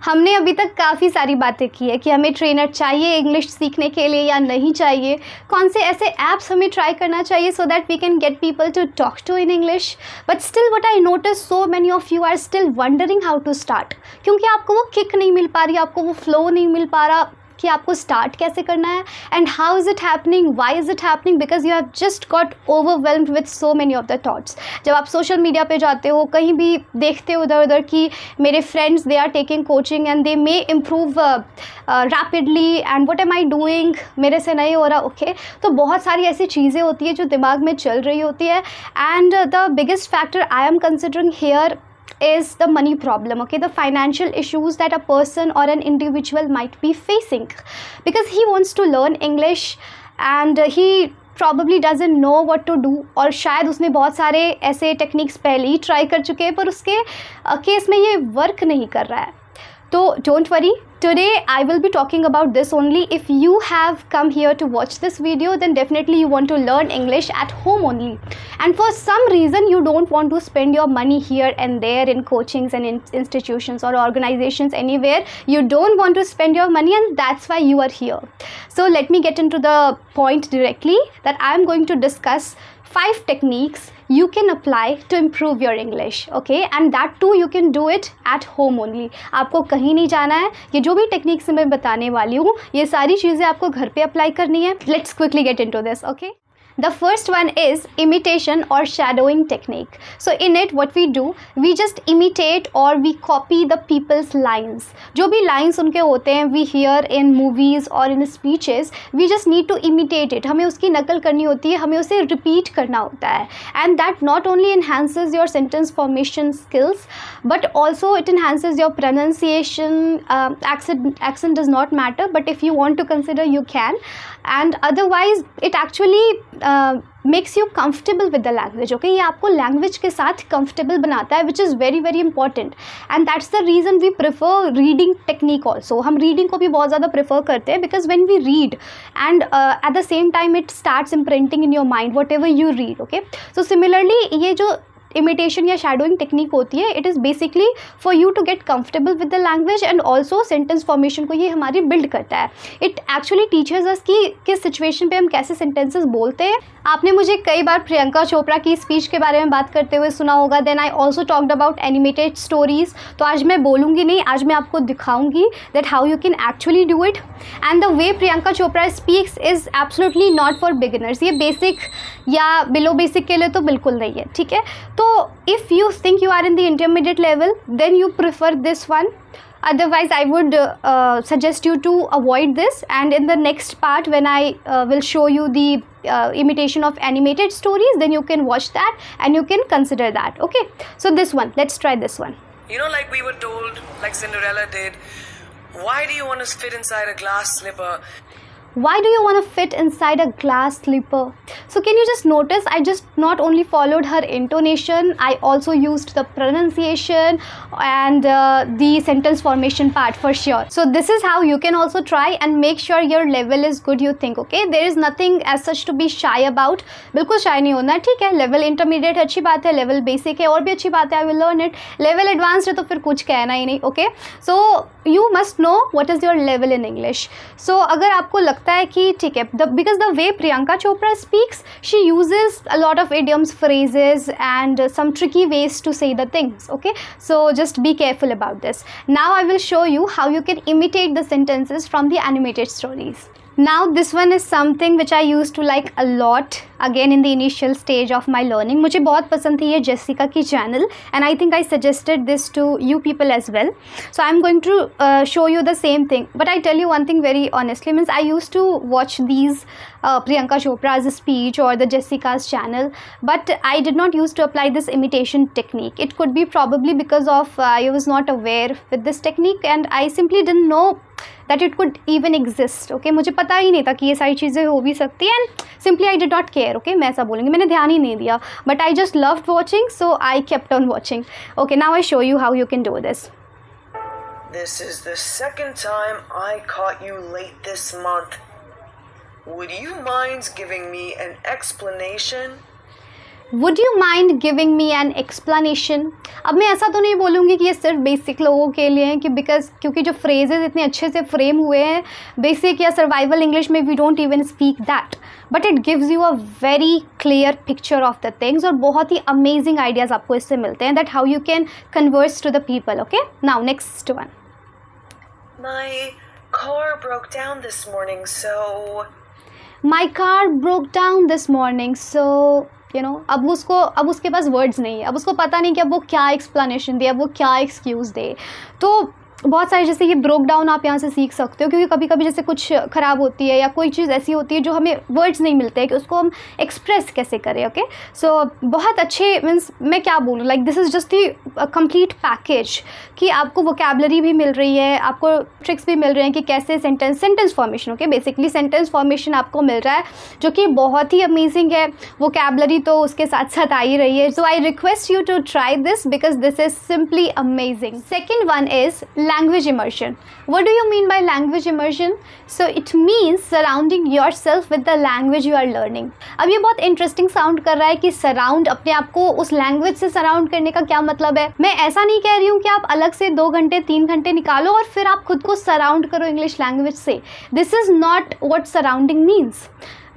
हमने अभी तक काफ़ी सारी बातें की है कि हमें ट्रेनर चाहिए इंग्लिश सीखने के लिए या नहीं चाहिए, कौन से ऐसे ऐप्स हमें ट्राई करना चाहिए so that we can get people to talk to in English. But still what I notice so many of you are still wondering how to start, क्योंकि आपको वो किक नहीं मिल पा रही, आपको वो फ्लो नहीं मिल पा रहा कि आपको स्टार्ट कैसे करना है and how is it happening, why is it happening, because you have just got overwhelmed with so many of the thoughts. जब आप सोशल मीडिया पे जाते हो, कहीं भी देखते हो उधर उधर कि मेरे friends they are taking coaching and they may improve rapidly and what am I doing, मेरे से नहीं हो रहा, ओके तो बहुत सारी ऐसी चीज़ें होती है जो दिमाग में चल रही होती है। And the biggest factor I am considering here is the money problem, okay, the financial issues that a person or an individual might be facing, because he wants to learn English and he probably doesn't know what to do, और शायद उसने बहुत सारे ऐसे techniques पहले ही try कर चुके हैं पर उसके केस में ये वर्क नहीं कर रहा है। तो don't worry, today I will be talking about this only. If you have come here to watch this video, then definitely you want to learn English at home only, and for some reason you don't want to spend your money here and there in coachings and in institutions or organizations, anywhere you don't want to spend your money, and that's why you are here. So let me get into the point directly, that I am going to discuss 5 techniques you can apply to improve your English, okay, and that too you can do it at home only. आपको कहीं नहीं जाना है, ये जो भी techniques मैं बताने वाली हूँ ये सारी चीज़ें आपको घर पे अप्लाई करनी है। Let's quickly get into this, okay. The first one is imitation or shadowing technique. So in it what we do, we just imitate or we copy the people's lines. जो भी lines उनके होते हैं we hear in movies or in speeches, we just need to imitate it. हमें उसकी नकल करनी होती है, हमें उसे repeat करना होता है, and that not only enhances your sentence formation skills but also it enhances your pronunciation. Accent does not matter, but if you want to consider you can, and otherwise it actually makes you comfortable with the language, okay. ये आपको language के साथ comfortable बनाता है, which is very very important, and that's the reason we prefer reading technique also. हम reading को भी बहुत ज़्यादा prefer करते हैं, because when we read and at the same time it starts imprinting in your mind whatever you read, okay. So similarly ये जो imitation या शैडोइंग टेक्निक होती है, it is basically for you to get comfortable with the language and also sentence formation को ये हमारी build करता है। इट एक्चुअली टीचर्स अस कि किस सिचुएशन पे हम कैसे सेंटेंसेस बोलते हैं। आपने मुझे कई बार प्रियंका चोपड़ा की स्पीच के बारे में बात करते हुए सुना होगा। Then I also talked about animated stories. तो आज मैं बोलूँगी नहीं, आज मैं आपको दिखाऊंगी that how you can actually do it, and the way Priyanka Chopra speaks is absolutely not for beginners. ये बेसिक या बिलो बेसिक के लिए तो बिल्कुल नहीं है, ठीक है। तो if you think you are in the intermediate level, then you prefer this one. Otherwise I would suggest you to avoid this, and in the next part when I will show you the imitation of animated stories, then you can watch that and you can consider that, okay. So this one, let's try this one. You know, like we were told, like Cinderella did, why do you want to fit inside a glass slipper? Why do you want to fit inside a glass slipper? So can you just notice, I just not only followed her intonation, I also used the pronunciation and the sentence formation part for sure. So this is how you can also try and make sure your level is good, you think, okay. There is nothing as such to be shy about. बिल्कुल shy नहीं होना, ठीक है। level intermediate अच्छी बात है, level basic है और भी अच्छी बात है, I will learn it. level advanced है तो फिर कुछ कहना ही नहीं, okay. So you must know what is your level in English. So अगर आपको लगता है कि ठीक है, because the way Priyanka Chopra speaks, she uses a lot of idioms, phrases and some tricky ways to say the things, okay. So just be careful about this. Now I will show you how you can imitate the sentences from the animated stories. Now this one is something which I used to like a lot, again in the initial stage of my learning. मुझे बहुत पसंद थी ये Jessica की channel, and I think I suggested this to you people as well. So I'm going to show you the same thing, but I tell you one thing very honestly, means I used to watch these Priyanka Chopra's speech or the Jessica's channel, but I did not used to apply this imitation technique. It could be probably because of I was not aware with this technique and I simply didn't know that it could even exist, okay. मुझे पता ही नहीं था कि ये सारी चीज़ें हो भी सकती हैं, and simply I did not care, okay. मैं ऐसा बोलूँगी, मैंने ध्यान ही नहीं दिया, but I just loved watching, so I kept on watching. Okay, now I show you how you can do this. This is the second time I caught you late this month. Would you mind giving me an explanation? Would you mind giving me an explanation. अब मैं ऐसा तो नहीं बोलूँगी कि ये सिर्फ basic लोगों के लिए हैं, कि क्योंकि जो फ्रेजेस इतने अच्छे से फ्रेम हुए हैं बेसिक या सर्वाइवल इंग्लिश में, we don't even speak that, but it gives you a very clear picture of the things, और बहुत ही अमेजिंग आइडियाज़ आपको इससे मिलते हैं, that how you can converse to the people. Okay, now next one. My car broke down this morning, so My car broke down this morning, so अब उसके पास words नहीं है, अब उसको पता नहीं कि अब वो क्या एक्सप्लेनेशन दे, अब वो क्या एक्सक्यूज़ दे। तो बहुत सारे जैसे ये ब्रोक डाउन आप यहाँ से सीख सकते हो, क्योंकि कभी कभी जैसे कुछ ख़राब होती है या कोई चीज़ ऐसी होती है जो हमें वर्ड्स नहीं मिलते हैं कि उसको हम एक्सप्रेस कैसे करें। ओके, सो बहुत अच्छे, मीन्स मैं क्या बोलूँ, like this is just the complete package, कि आपको वोकैबलरी भी मिल रही है, आपको ट्रिक्स भी मिल रहे हैं कि कैसे sentence formation, okay, basically sentence formation आपको मिल रहा है जो कि बहुत ही अमेजिंग है। वोकैबलरी तो उसके साथ साथ आ ही रही है। So I request you to try this because this is simply amazing. Second one is language immersion. What do you mean by language immersion? So it means surrounding yourself with the language you are learning. अब ये बहुत interesting sound कर रहा है कि surround, अपने आप को उस लैंग्वेज से सराउंड करने का क्या मतलब है। मैं ऐसा नहीं कह रही हूँ कि आप अलग से 2 घंटे 3 घंटे निकालो और फिर आप खुद को सराउंड करो इंग्लिश लैंग्वेज से। This is not what surrounding means.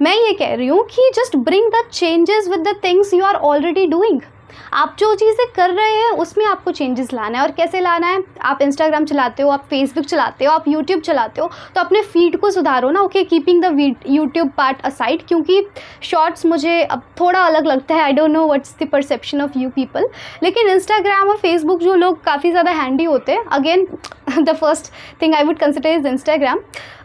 मैं ये कह रही हूँ कि just bring the changes with the things you are already doing. आप जो चीज़ें कर रहे हैं उसमें आपको चेंजेस लाना है। और कैसे लाना है? आप इंस्टाग्राम चलाते हो, आप फेसबुक चलाते हो, आप यूट्यूब चलाते हो, तो अपने फीड को सुधारो ना। Okay, keeping the YouTube part aside, क्योंकि शॉर्ट्स मुझे अब थोड़ा अलग लगता है। I don't know what's the perception of you people, लेकिन इंस्टाग्राम और फेसबुक जो लोग काफ़ी ज़्यादा हैंडी होते हैं, again the first thing I would consider is Instagram.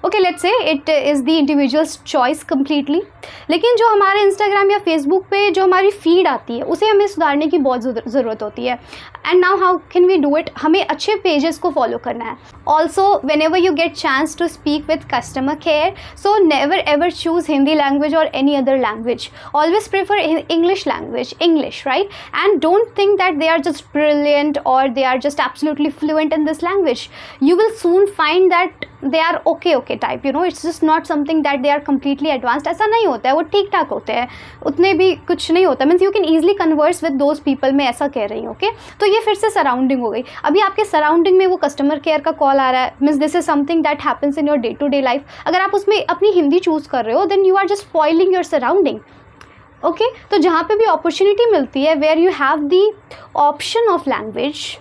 Okay, let's say it is the individuals choice completely, लेकिन जो हमारे इंस्टाग्राम या फेसबुक पे जो हमारी फीड आती है उसे हमें सुधारने की बहुत ज़रूरत होती है। And now how can we do it? हमें अच्छे पेजेस को फॉलो करना है। Also whenever you get chance to speak with customer care, so never ever choose Hindi language और any other language. Always prefer English language, English, right? And don't think that they are just brilliant और they are just absolutely fluent in this language. You will soon find that they are okay type, it's just not something that they are completely advanced. ऐसा नहीं होता है, वो ठीक ठाक होते हैं, उतने भी कुछ नहीं होता। Means you can easily converse with those people, मैं ऐसा कह रही हूँ। ओके, तो ये फिर से सराउंडिंग हो गई। अभी आपके सराउंडिंग में वो कस्टमर केयर का कॉल आ रहा है, means this is something that happens in your day to day life. अगर आप उसमें अपनी हिंदी चूज़ कर रहे हो, then you are just spoiling your surrounding. Okay, तो जहाँ पे भी अपॉर्चुनिटी मिलती है where you have the option of language,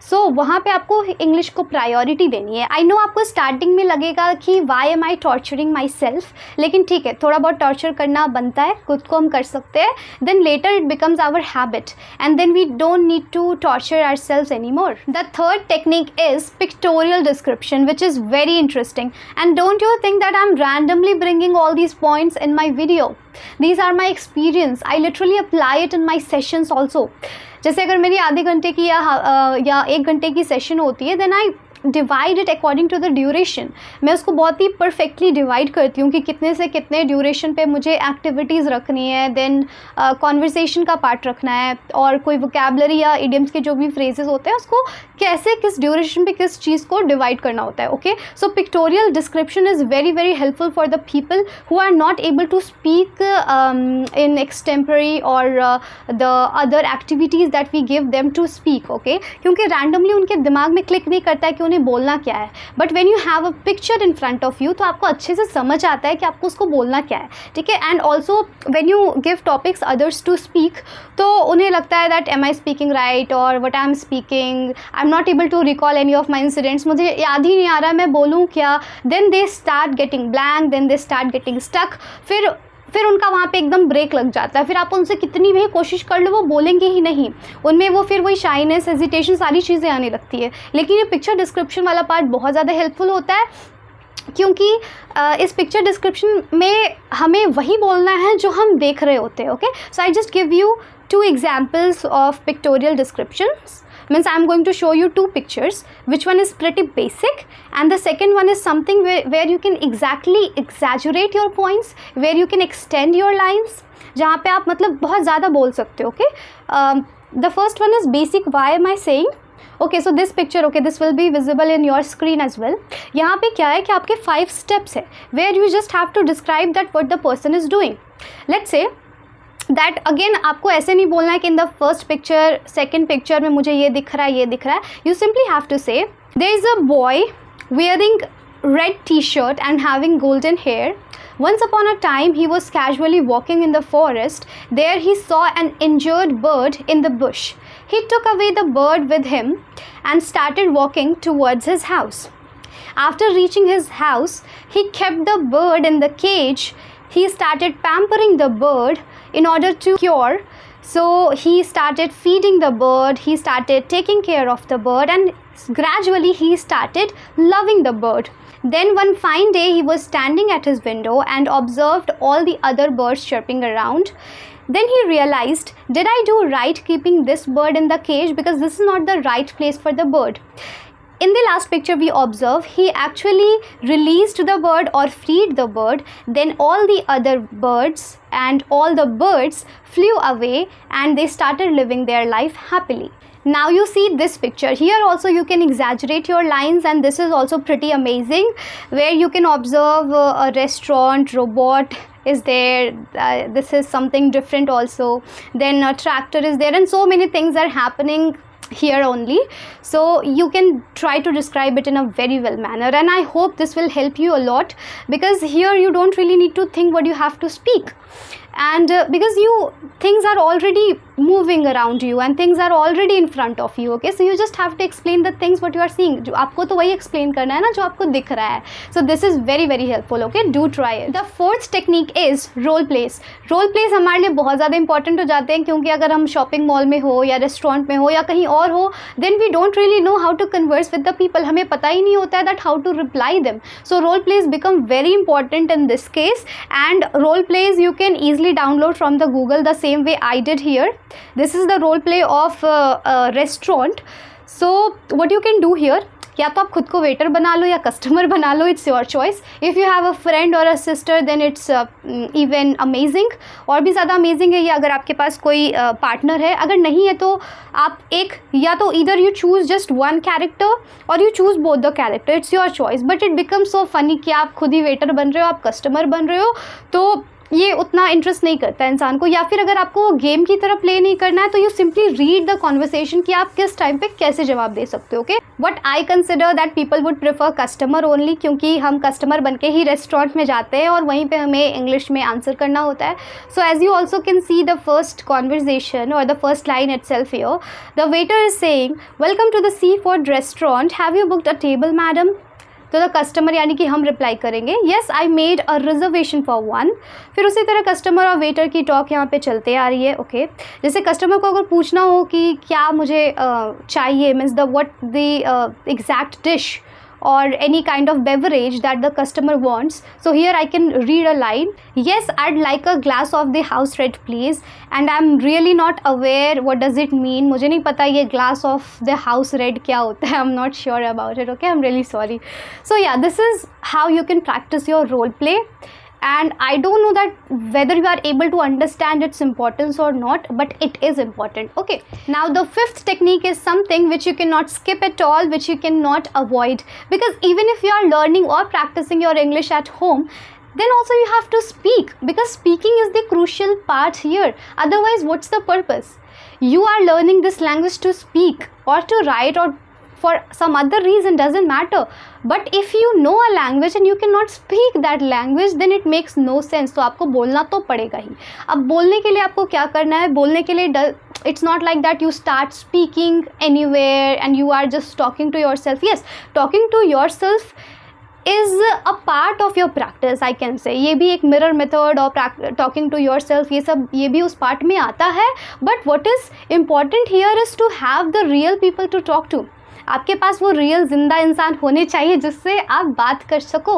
so वहाँ पे आपको इंग्लिश को प्रायोरिटी देनी है। आई नो आपको स्टार्टिंग में लगेगा कि why am I torturing myself, लेकिन ठीक है, थोड़ा बहुत टॉर्चर करना बनता है, खुद को हम कर सकते हैं। Then later it becomes our habit and then we don't need to torture ourself any more. The third technique is pictorial description, which is very interesting. And don't you think that I am randomly bringing all these points in my video. These are my experience. I literally apply it in my sessions also. जैसे अगर मेरी आधे घंटे की या 1 घंटे की session होती है, then I divide it according to the duration. मैं उसको बहुत ही परफेक्टली डिवाइड करती हूँ कि कितने से कितने ड्यूरेशन पे मुझे एक्टिविटीज़ रखनी है, देन कॉन्वर्सेशन का पार्ट रखना है, और कोई वोकैबलरी या इडियम्स के जो भी फ्रेजेस होते हैं उसको कैसे किस ड्यूरेशन पे किस चीज़ को डिवाइड करना होता है। Okay, so pictorial description is very very helpful for the people who are not able to speak in extempore और the other activities that we give them to speak. Okay, क्योंकि randomly उनके दिमाग में click नहीं करता है कि उन्हें बोलना क्या है, but when you have a picture in front of you तो आपको अच्छे से समझ आता है कि आपको उसको बोलना क्या है। ठीक है, and also when you give topics others to speak, तो उन्हें लगता है that am I speaking right और what I am speaking, I am not able to recall any of my incidents, मुझे याद ही नहीं आ रहा मैं बोलूँ क्या। Then they start getting blank, then they start getting stuck, फिर उनका वहाँ पे एकदम ब्रेक लग जाता है। फिर आप उनसे कितनी भी कोशिश कर लो वो बोलेंगे ही नहीं, उनमें वो फिर वही शाइनेस, हेजिटेशन, सारी चीज़ें आने लगती है। लेकिन ये पिक्चर डिस्क्रिप्शन वाला पार्ट बहुत ज़्यादा हेल्पफुल होता है, क्योंकि इस पिक्चर डिस्क्रिप्शन में हमें वही बोलना है जो हम देख रहे होते हैं। Okay, so I just give you 2 examples of pictorial descriptions. Means I'm going to show you 2 pictures, which one is pretty basic and the second one is something where you can exactly exaggerate your points, where you can extend your lines, जहाँ पे आप मतलब बहुत ज़्यादा बोल सकते हो। Okay, the first one is basic. Why am I saying? Okay, so this picture, okay, this will be visible in your screen as well. यहाँ पे क्या है कि आपके 5 steps है where you just have to describe that what the person is doing. Let's say that again आपको ऐसे नहीं बोलना है कि in the first picture second picture में मुझे ये दिख रहा है ये दिख रहा है. You simply have to say there is a boy wearing red t-shirt and having golden hair. Once upon a time he was casually walking in the forest. There he saw an injured bird in the bush. He took away the bird with him and started walking towards his house. After reaching his house, he kept the bird in the cage. He started pampering the bird in order to cure. So he started feeding the bird, he started taking care of the bird, and gradually he started loving the bird. Then one fine day he was standing at his window and observed all the other birds chirping around. Then he realized, did I do right keeping this bird in the cage, because this is not the right place for the bird. In the last picture we observe he actually released the bird or freed the bird. Then all the other birds and all the birds flew away and they started living their life happily. Now you see this picture here also you can exaggerate your lines, and this is also pretty amazing where you can observe a restaurant, robot is there, this is something different also, then a tractor is there, and so many things are happening here only. So you can try to describe it in a very well manner, and I hope this will help you a lot, because here you don't really need to think what you have to speak, and because things are already moving around you and things are already in front of you. Okay, so you just have to explain the things what you are seeing. जो आपको तो वही explain करना है ना जो आपको दिख रहा है. So this is very very helpful. Okay, do try it. The fourth technique is role plays. Role plays हमारे लिए बहुत ज़्यादा important हो जाते हैं, क्योंकि अगर हम shopping mall में हो या restaurant में हो या कहीं और हो, then we don't really know how to converse with the people. हमें पता ही नहीं होता है that how to reply them. So role plays become very important in this case, and role plays you can easily download from the Google the same way I did here. This is the role play of a restaurant. So what you can do here, या तो आप खुद को waiter बना लो या customer बना लो, it's your choice. If you have a friend और a sister then it's even amazing. और भी ज़्यादा अमेजिंग है ये अगर आपके पास कोई पार्टनर है. अगर नहीं है तो आप एक या तो इधर you choose just one character और you choose both the character, it's your choice. But it become so funny कि आप खुद ही वेटर बन रहे हो, आप कस्टमर बन रहे हो, तो ये उतना इंटरेस्ट नहीं करता है इंसान को. या फिर अगर आपको गेम की तरह प्ले नहीं करना है तो you simply read the conversation कि आप किस टाइम पे कैसे जवाब दे सकते हो. Okay, but I consider that people would prefer customer only, क्योंकि हम कस्टमर बन के ही रेस्टोरेंट में जाते हैं और वहीं पे हमें इंग्लिश में आंसर करना होता है. So as you also can see the first conversation और the first line itself here. The waiter is saying, welcome to the seafood restaurant, have you booked a table madam. तो the customer यानी कि हम reply करेंगे, yes I made a reservation for one. फिर उसी तरह customer और waiter की टॉक यहाँ पे चलते आ रही है. ओके, जैसे कस्टमर को अगर पूछना हो कि क्या मुझे चाहिए, means the what the exact dish or any kind of beverage that the customer wants. So here I can read a line, yes I'd like a glass of the house red please, and I'm really not aware what does it mean. मुझे नहीं पता ये glass of the house red क्या होता है. I'm not sure about it. Okay, I'm really sorry. So yeah, this is how you can practice your role play, and I don't know that whether you are able to understand its importance or not, but it is important. Okay, now the fifth technique is something which you cannot skip at all, which you cannot avoid, because even if you are learning or practicing your English at home, then also you have to speak, because speaking is the crucial part here. Otherwise what's the purpose? You are learning this language to speak or to write or for some other reason, doesn't matter. But if you know a language and you cannot speak that language, then it makes no sense. तो आपको बोलना तो पड़ेगा ही. अब बोलने के लिए आपको क्या करना है? बोलने के लिए it's not like that you start speaking anywhere and you are just talking to yourself. Yes, talking to yourself is a part of your practice, I can say. ये भी एक mirror method और talking to yourself, ये सब ये भी उस part में आता है. But what is important here is to have the real people to talk to. आपके पास वो रियल जिंदा इंसान होने चाहिए जिससे आप बात कर सको,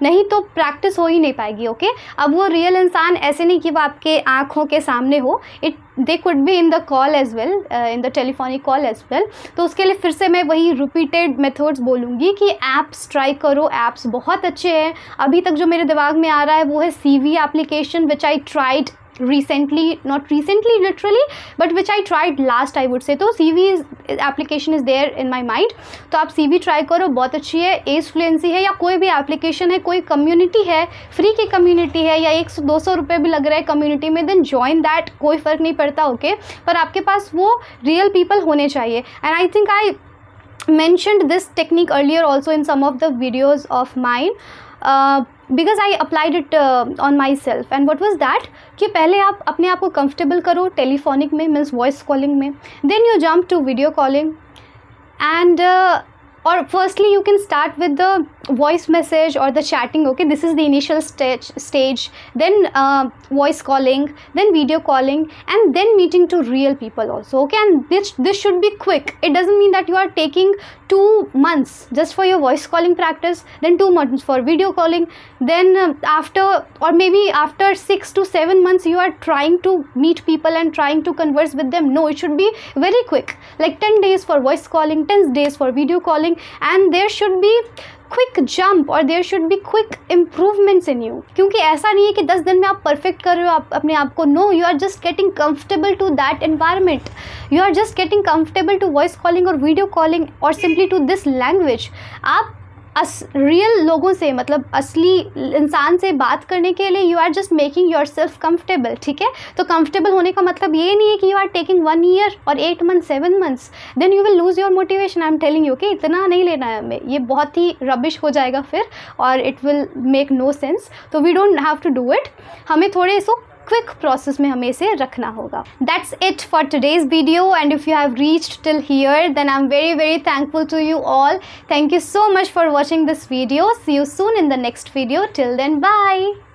नहीं तो प्रैक्टिस हो ही नहीं पाएगी. ओके, अब वो रियल इंसान ऐसे नहीं कि वो आपके आँखों के सामने हो. They could be in the call as well, in the telephonic call as well. तो उसके लिए फिर से मैं वही रिपीटेड मेथड्स बोलूँगी कि ऐप्स ट्राई करो. ऐप्स बहुत अच्छे हैं. अभी तक जो मेरे दिमाग में आ रहा है वो है CV application which I tried recently, not recently literally, but which I tried last I would say. तो CV application is there in my mind, तो आप CV ट्राई करो, बहुत अच्छी है. एज फ्लुएंसी है या कोई भी एप्लीकेशन है, कोई कम्युनिटी है, फ्री की कम्युनिटी है या 100-200 रुपये भी लग रहा है कम्युनिटी में, देन जॉइन दैट, कोई फ़र्क नहीं पड़ता. ओके, पर आपके पास वो रियल पीपल होने चाहिए. And I think I mentioned this technique earlier also in some of the videos of mine, because I applied it on myself. And what was that कि पहले आप अपने आप को कंफर्टेबल करो टेलीफोनिक में, मीन्स वॉइस कॉलिंग में, then you jump to video calling. And or firstly you can start with the voice message or the chatting. Okay, this is the initial stage, then voice calling, then video calling, and then meeting to real people also. Okay, and this should be quick. It doesn't mean that you are taking 2 months just for your voice calling practice, then 2 months for video calling, then after, or maybe after 6 to 7 months you are trying to meet people and trying to converse with them. No, it should be very quick, like 10 days for voice calling, 10 days for video calling, and there should be quick jump or there should be quick improvements in you. क्योंकि ऐसा नहीं है कि 10 दिन में आप perfect कर रहे हो आप अपने आप को. No, you are just getting comfortable to that environment, you are just getting comfortable to voice calling और वीडियो कॉलिंग और सिंपली टू दिस लैंग्वेज. आप रियल लोगों से, मतलब असली इंसान से बात करने के लिए you are just making yourself comfortable. ठीक है, तो कंफर्टेबल होने का मतलब ये नहीं है कि यू आर टेकिंग 1 ईयर और 8 months 7 months, then you will lose your motivation. I am telling you कि इतना नहीं लेना है हमें, ये बहुत ही रबिश हो जाएगा फिर और it will make no sense. तो we don't have to do it, हमें थोड़े सो क्विक प्रोसेस में हमें इसे रखना होगा. That's it for today's video, and if you have reached till here then I am very very thankful to you all. Thank you so much for watching this video. See you soon in the next video. Till then, bye.